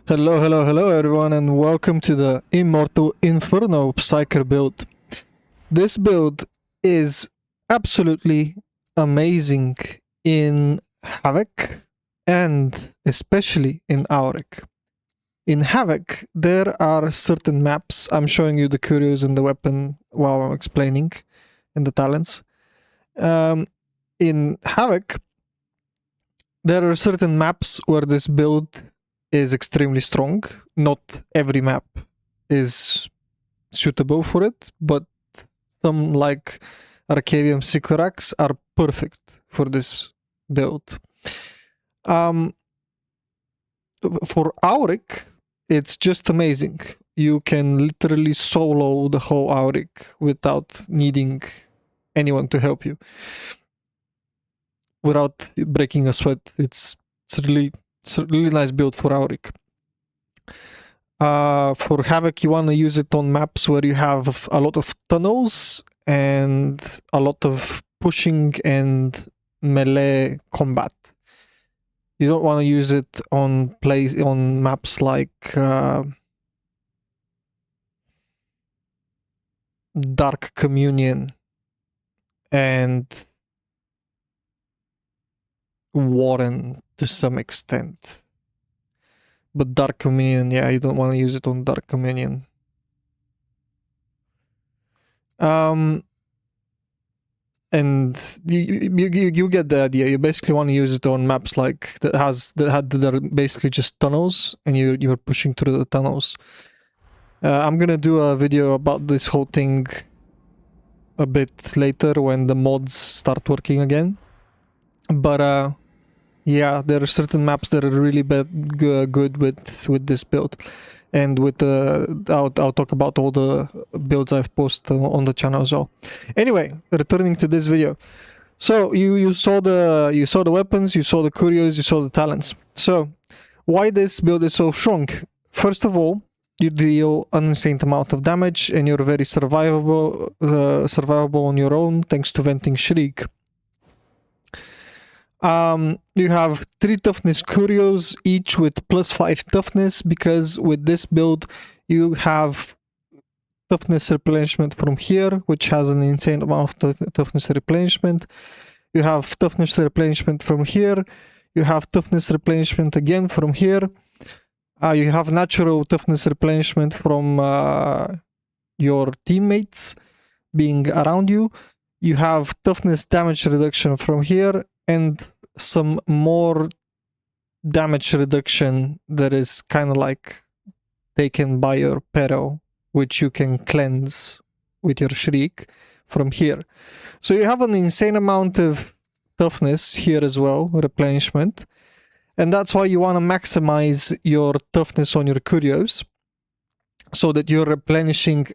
Hello, hello, hello everyone, and welcome to the Immortal Inferno Psyker build. This build is absolutely amazing in Havoc and especially in Auric. In Havoc, there are certain maps. I'm showing you the curios and the weapon while I'm explaining, and the talents. In Havoc, there are certain maps where this build is extremely strong. Not every map is suitable for it, but some like Arcavium Sycorax are perfect for this build. For Auric, it's just amazing. You can literally solo the whole Auric without needing anyone to help you. Without breaking a sweat. It's a really nice build for Auric. For Havoc, you want to use it on maps where you have a lot of tunnels and a lot of pushing and melee combat. You don't want to use it on maps like Dark Communion and Warren to some extent. But Dark Communion, yeah, you don't want to use it on Dark Communion. And you get the idea. You basically want to use it on maps like that are basically just tunnels, and you're pushing through the tunnels. I'm gonna do a video about this whole thing a bit later when the mods start working again. But yeah, there are certain maps that are really good with this build, and with I'll talk about all the builds I've posted on the channel as well. Anyway, returning to this video, so you saw the weapons, you saw the curios, you saw the talents. So why this build is so strong? First of all, you deal an insane amount of damage, and you're very survivable on your own thanks to venting Shriek. You have 3 toughness curios, each with +5 toughness, because with this build you have toughness replenishment from here, which has an insane amount of toughness replenishment. You have toughness replenishment from here. You have toughness replenishment again from here. You have natural toughness replenishment from your teammates being around you. You have toughness damage reduction from here, and some more damage reduction that is kind of like taken by your peril, which you can cleanse with your Shriek from here. So you have an insane amount of toughness here as well, replenishment, and that's why you want to maximize your toughness on your curios so that you're replenishing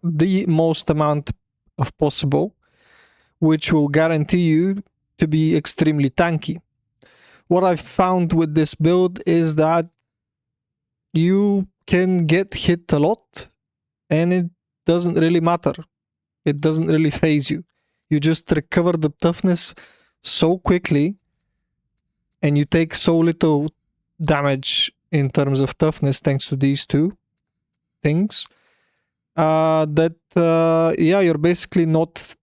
the most amount of possible, which will guarantee you to be extremely tanky. What I've found with this build is that you can get hit a lot and it doesn't really matter. It doesn't really phase you. You just recover the toughness so quickly and you take so little damage in terms of toughness thanks to these two things that yeah, you're basically not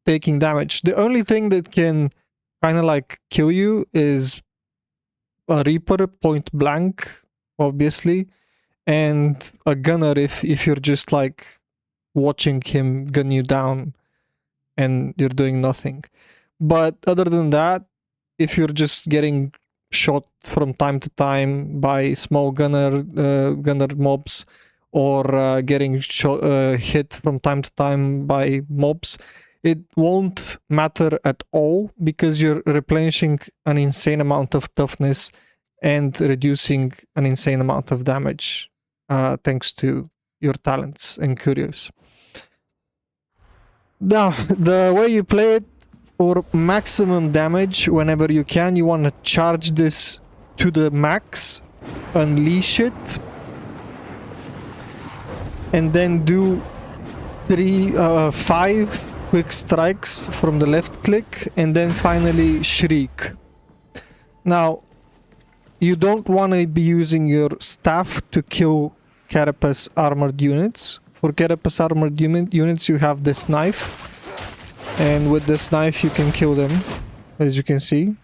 taking damage. The only thing that can kind of like kill you is a Reaper point blank, obviously, and a Gunner if you're just like watching him gun you down and you're doing nothing. But other than that, if you're just getting shot from time to time by small gunner mobs, or getting hit from time to time by mobs, it won't matter at all, because you're replenishing an insane amount of toughness and reducing an insane amount of damage thanks to your talents and curios. Now, the way you play it, for maximum damage, whenever you can, you want to charge this to the max, unleash it, and then do 5 quick strikes from the left click, and then finally Shriek. Now, you don't want to be using your staff to kill carapace armored units. For carapace armored units, you have this knife. And with this knife, you can kill them, as you can see.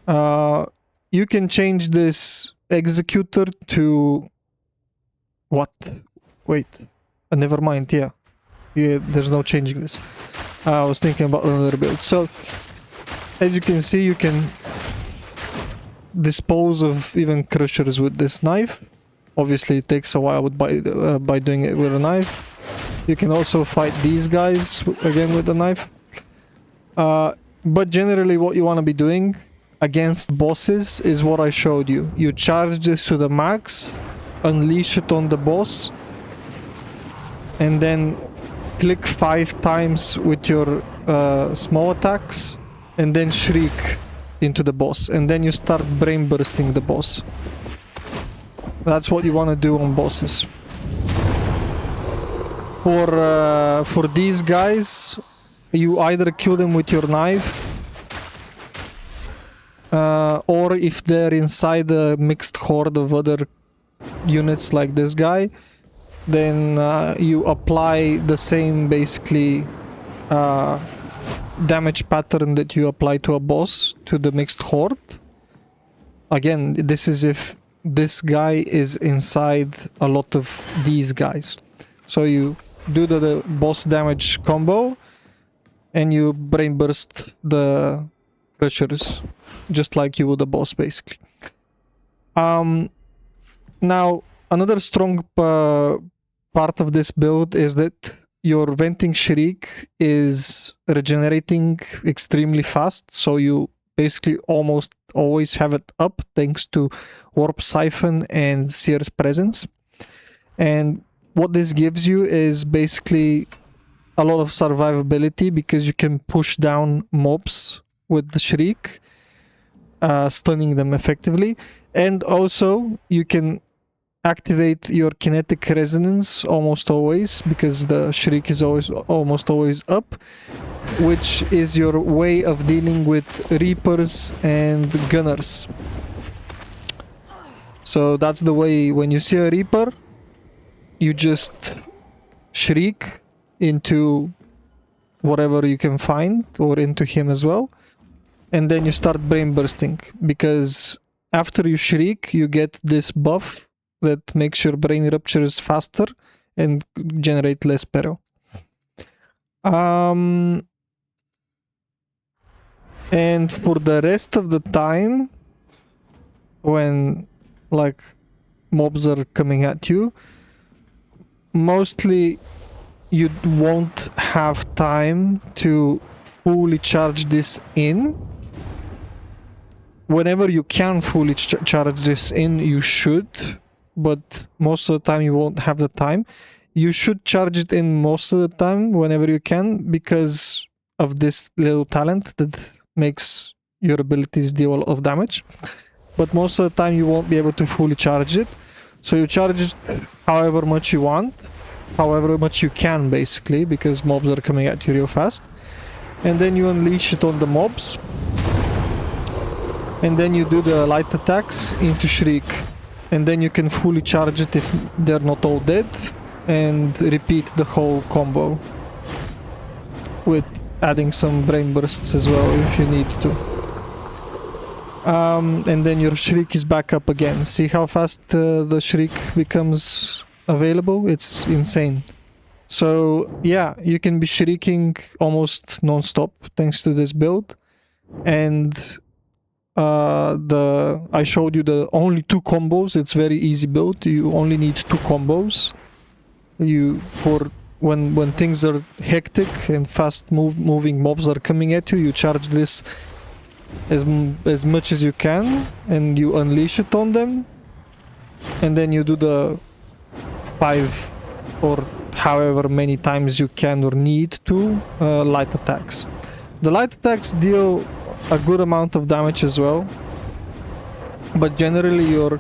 You can change this executor to... What? Wait. Never mind, yeah. There's no changing this. I was thinking about another build. So, as you can see, you can dispose of even crushers with this knife. Obviously, it takes a while by doing it with a knife. You can also fight these guys again with the knife. But generally, what you want to be doing against bosses is what I showed you. You charge this to the max, unleash it on the boss, and then click 5 times with your small attacks, and then shriek into the boss, and then you start brain bursting the boss. That's what you want to do on bosses. For these guys, you either kill them with your knife, or if they're inside a mixed horde of other units like this guy, then you apply the same basically damage pattern that you apply to a boss to the mixed horde. Again, this is if this guy is inside a lot of these guys. So you do the boss damage combo and you brain burst the crushers just like you would a boss basically. Now another strong part of this build is that your venting shriek is regenerating extremely fast, so you basically almost always have it up thanks to warp siphon and seer's presence. And what this gives you is basically a lot of survivability because you can push down mobs with the shriek, stunning them effectively, and also you can activate your kinetic resonance almost always because the shriek is almost always up, which is your way of dealing with reapers and gunners. So that's the way when you see a reaper, you just shriek into whatever you can find or into him as well, and then you start brain bursting because after you shriek you get this buff that makes your brain ruptures faster and generate less peril. And for the rest of the time, when like mobs are coming at you, mostly you won't have time to fully charge this in. Whenever you can fully charge this in, you should, but most of the time you won't have the time. You should charge it in most of the time whenever you can because of this little talent that makes your abilities deal a lot of damage. But most of the time you won't be able to fully charge it. So you charge it however much you want, however much you can basically, because mobs are coming at you real fast. And then you unleash it on the mobs. And then you do the light attacks into Shriek. And then you can fully charge it if they're not all dead. And repeat the whole combo. With adding some brain bursts as well if you need to. And then your Shriek is back up again. See how fast the Shriek becomes available? It's insane. So yeah, you can be shrieking almost non-stop thanks to this build. And I showed you the only 2 combos. It's very easy build. You only need 2 combos. For when things are hectic and fast moving mobs are coming at you, you charge this as much as you can and you unleash it on them, and then you do the 5 or however many times you can or need to light attacks. The light attacks deal a good amount of damage as well, but generally your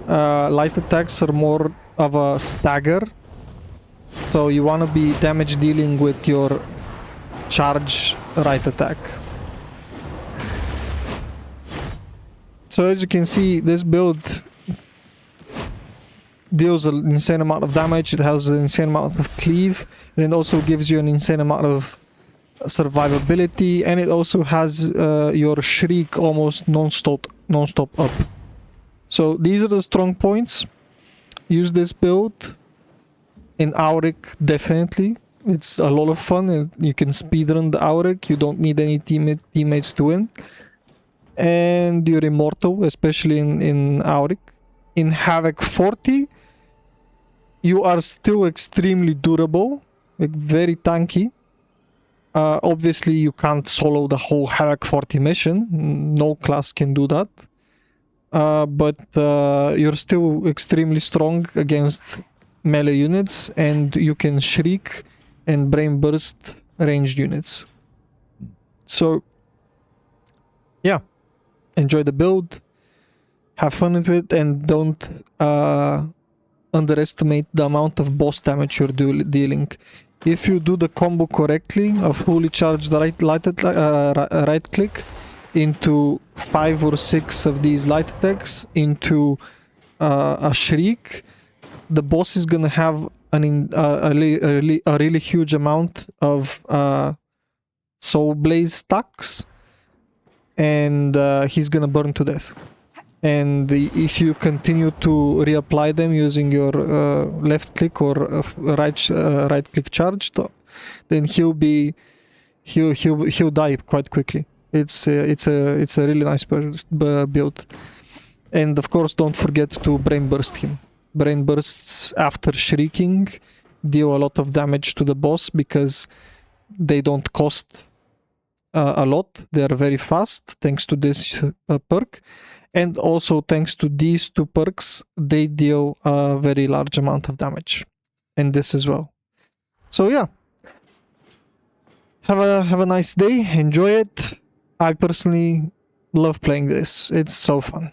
light attacks are more of a stagger, so you want to be damage dealing with your charge right attack. So as you can see, this build deals an insane amount of damage. It has an insane amount of cleave, and it also gives you an insane amount of survivability, and it also has your Shriek almost non-stop up. So these are the strong points. Use this build in Auric, definitely. It's a lot of fun, and you can speedrun the Auric. You don't need any teammates to win. And you're immortal, especially in Auric. In Havoc 40, you are still extremely durable, like very tanky. Obviously, you can't solo the whole Havoc 40 mission. No class can do that. But you're still extremely strong against melee units, and you can Shriek and Brain Burst ranged units. So, yeah. Enjoy the build. Have fun with it, and don't underestimate the amount of boss damage you're dealing. If you do the combo correctly, a fully charged right click into 5 or 6 of these light attacks into a Shriek, the boss is gonna have a really huge amount of Soul Blaze stacks, and he's gonna burn to death. And if you continue to reapply them using your left click or right click charge, then he'll die quite quickly. It's a really nice build. And of course, don't forget to brain burst him. Brain bursts after shrieking deal a lot of damage to the boss because they don't cost a lot. They are very fast thanks to this perk. And also thanks to these two perks, they deal a very large amount of damage. And this as well. So yeah. Have a nice day. Enjoy it. I personally love playing this. It's so fun.